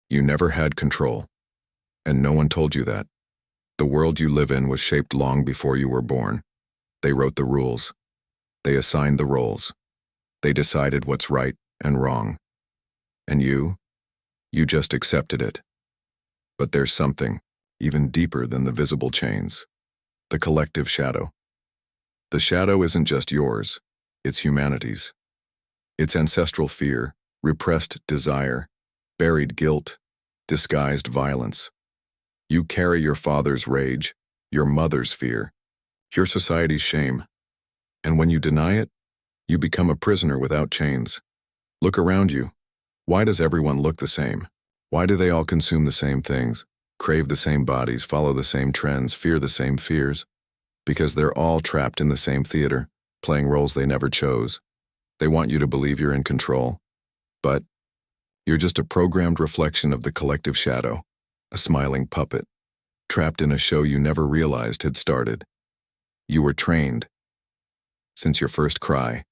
You never had control. And no one told you that. The world you live in was shaped long before you were born. They wrote the rules. They assigned the roles. They decided what's right and wrong. And you just accepted it. But there's something even deeper than the visible chains. The collective shadow. The shadow isn't just yours, it's humanity's. It's ancestral fear, repressed desire, buried guilt, disguised violence. You carry your father's rage, your mother's fear, your society's shame. And when you deny it, you become a prisoner without chains. Look around you. Why does everyone look the same? Why do they all consume the same things, crave the same bodies, follow the same trends, fear the same fears? Because they're all trapped in the same theater, playing roles they never chose. They want you to believe you're in control. But you're just a programmed reflection of the collective shadow, a smiling puppet, trapped in a show you never realized had started. You were trained. Since your first cry.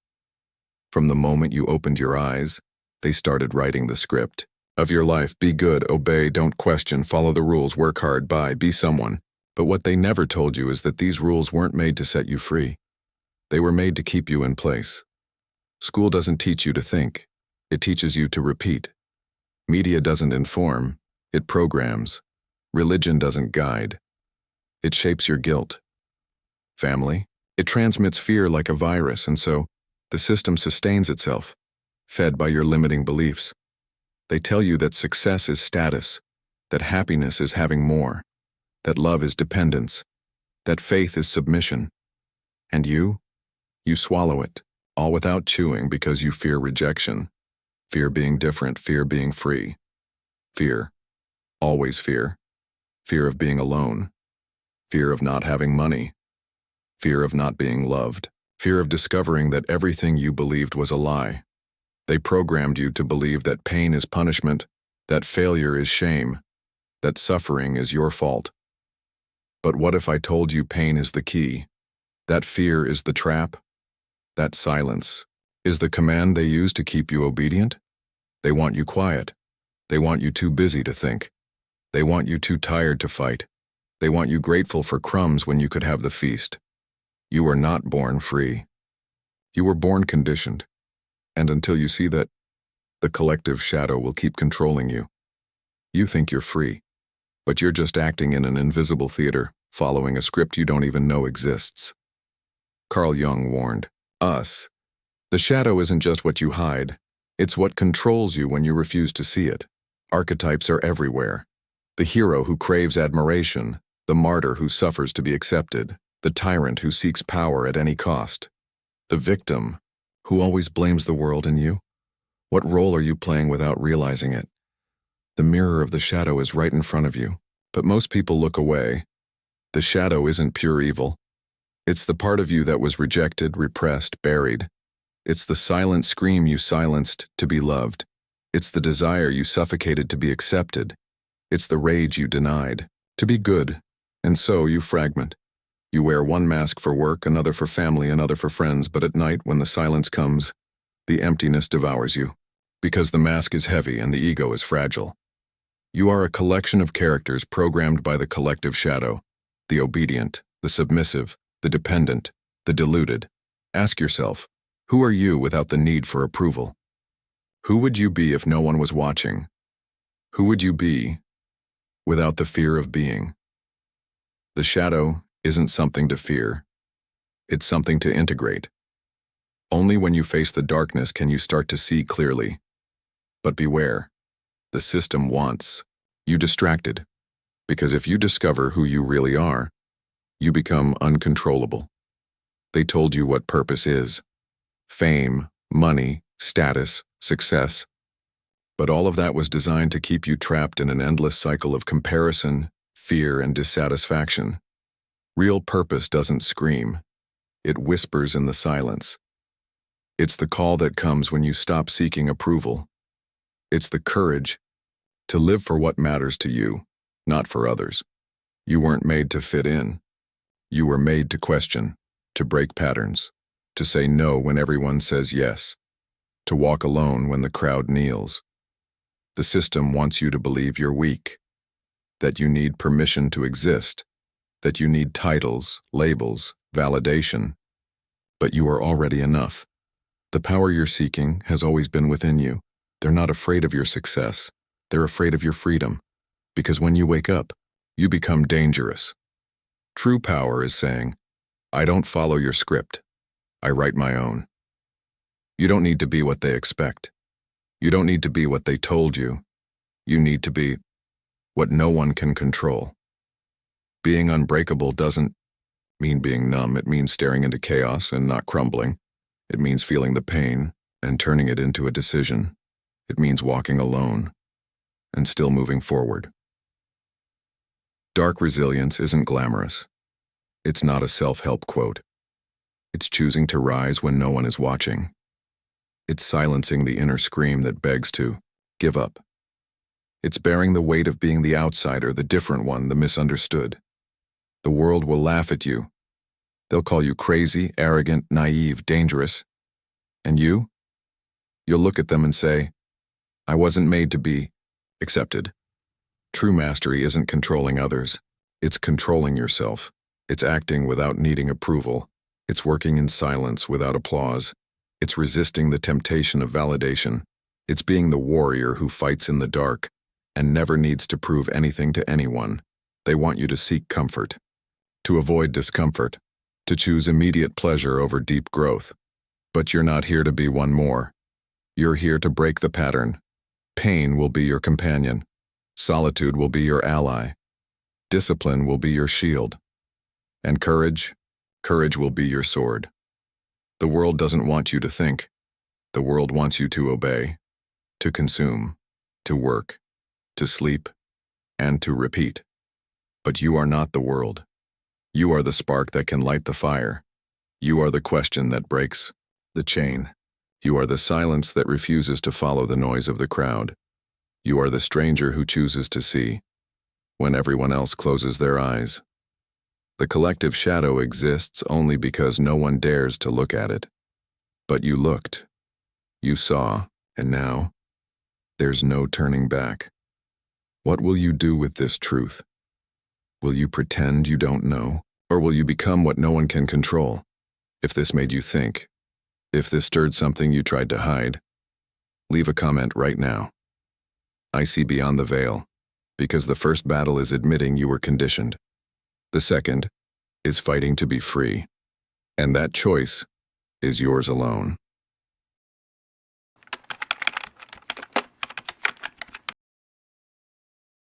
From the moment you opened your eyes, they started writing the script of your life. Be good, obey, don't question, follow the rules, work hard, be someone. But what they never told you is that these rules weren't made to set you free. They were made to keep you in place. School doesn't teach you to think. It teaches you to repeat. Media doesn't inform. It programs. Religion doesn't guide. It shapes your guilt. Family? It transmits fear like a virus, and so the system sustains itself, fed by your limiting beliefs. They tell you that success is status, that happiness is having more, that love is dependence, that faith is submission. And you swallow it, all without chewing because you fear rejection, fear being different, fear being free. Fear, always fear, fear of being alone, fear of not having money, fear of not being loved, fear of discovering that everything you believed was a lie. They programmed you to believe that pain is punishment, that failure is shame, that suffering is your fault. But what if I told you pain is the key? That fear is the trap? That silence is the command they use to keep you obedient? They want you quiet. They want you too busy to think. They want you too tired to fight. They want you grateful for crumbs when you could have the feast. You were not born free. You were born conditioned. And until you see that, the collective shadow will keep controlling you. You think you're free, but you're just acting in an invisible theater, following a script you don't even know exists. Carl Jung warned us, the shadow isn't just what you hide, it's what controls you when you refuse to see it. Archetypes are everywhere. The hero who craves admiration, the martyr who suffers to be accepted, the tyrant who seeks power at any cost, the victim who always blames the world and you. What role are you playing without realizing it? The mirror of the shadow is right in front of you, but most people look away. The shadow isn't pure evil. It's the part of you that was rejected, repressed, buried. It's the silent scream you silenced to be loved. It's the desire you suffocated to be accepted. It's the rage you denied to be good. And so you fragment. You wear one mask for work, another for family, another for friends, but at night when the silence comes, the emptiness devours you. Because the mask is heavy and the ego is fragile. You are a collection of characters programmed by the collective shadow, the obedient, the submissive, the dependent, the deluded. Ask yourself, who are you without the need for approval? Who would you be if no one was watching? Who would you be without the fear of being? The shadow isn't something to fear. It's something to integrate. Only when you face the darkness can you start to see clearly. But beware, the system wants you distracted, because if you discover who you really are, you become uncontrollable. They told you what purpose is: fame, money, status, success. But all of that was designed to keep you trapped in an endless cycle of comparison, fear, and dissatisfaction. Real purpose doesn't scream. It whispers in the silence. It's the call that comes when you stop seeking approval. It's the courage to live for what matters to you, not for others. You weren't made to fit in. You were made to question, to break patterns, to say no when everyone says yes, to walk alone when the crowd kneels. The system wants you to believe you're weak, that you need permission to exist, that you need titles, labels, validation. But you are already enough. The power you're seeking has always been within you. They're not afraid of your success. They're afraid of your freedom. Because when you wake up, you become dangerous. True power is saying, I don't follow your script. I write my own. You don't need to be what they expect. You don't need to be what they told you. You need to be what no one can control. Being unbreakable doesn't mean being numb. It means staring into chaos and not crumbling. It means feeling the pain and turning it into a decision. It means walking alone and still moving forward. Dark resilience isn't glamorous. It's not a self-help quote. It's choosing to rise when no one is watching. It's silencing the inner scream that begs to give up. It's bearing the weight of being the outsider, the different one, the misunderstood. The world will laugh at you. They'll call you crazy, arrogant, naive, dangerous. And you? You'll look at them and say, I wasn't made to be accepted. True mastery isn't controlling others. It's controlling yourself. It's acting without needing approval. It's working in silence without applause. It's resisting the temptation of validation. It's being the warrior who fights in the dark and never needs to prove anything to anyone. They want you to seek comfort, to avoid discomfort, to choose immediate pleasure over deep growth. But you're not here to be one more. You're here to break the pattern. Pain will be your companion. Solitude will be your ally. Discipline will be your shield. And courage will be your sword. The world doesn't want you to think. The world wants you to obey, to consume, to work, to sleep, and to repeat. But you are not the world. You are the spark that can light the fire. You are the question that breaks the chain. You are the silence that refuses to follow the noise of the crowd. You are the stranger who chooses to see when everyone else closes their eyes. The collective shadow exists only because no one dares to look at it. But you looked, you saw, and now there's no turning back. What will you do with this truth? Will you pretend you don't know? Or will you become what no one can control? If this made you think, if this stirred something you tried to hide, leave a comment right now. I see beyond the veil, because the first battle is admitting you were conditioned. The second is fighting to be free. And that choice is yours alone.